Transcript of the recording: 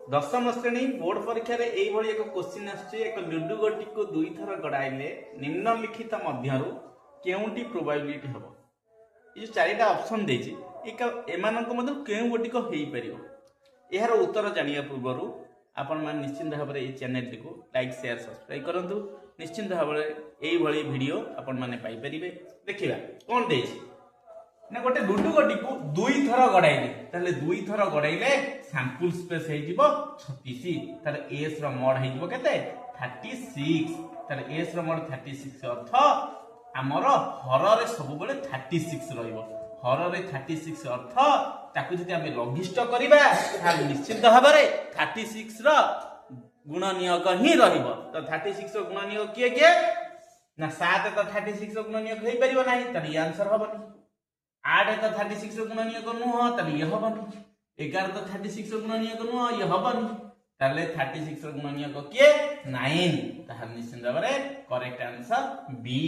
दशम श्रेणी बोर्ड परीक्षा रे एई भली एक क्वेश्चन आछे एक लुडु गोटी को दुई थर गड़ाइले निम्नलिखित मध्यरु केउंटी प्रोबेबिलिटी हबो। ये चारिटा ऑप्शन देछि एक एमानक मध्य केउ गोटी को हेई परियो। एहार उत्तर जानिया पूर्वरु आपण मान निश्चित भाव में चैनल को लाइक शेयर सब्सक्राइब करंतु। निश्चित भाव में एई भली वीडियो आपण माने पाई परिबे। देखिबा कोन देछि ना गोटे लुडु गोटी को दुई थर गड़ाइले ताले दुई थर गड़ाइले सैंपल स्पेस हे जिवो 36 ताले एस रो मोड हे जिवो केते 36 ताले एस रो मोड 36 अर्थ हमर हर रे सब बेले 36 रहइबो। हर रे 36 अर्थ ताकू जदि हम लघिष्ठ करिबा ताले निश्चित भाव में 36 रो गुणनियक ही रहइबो। तो 36 रो गुणनियक किए किए ना 7 तो 36 रो गुणनियक हेई परिबो नाही ताले आंसर हबनी। 8 तो 36 रो गुणनियक नुह ताले ये हबनी। 11 तो 36 रो गुणनियक नुह ये हबनी। ताले 36 रो गुणनियक किए 9 ताहा निश्चित भाव में करेक्ट आंसर बी।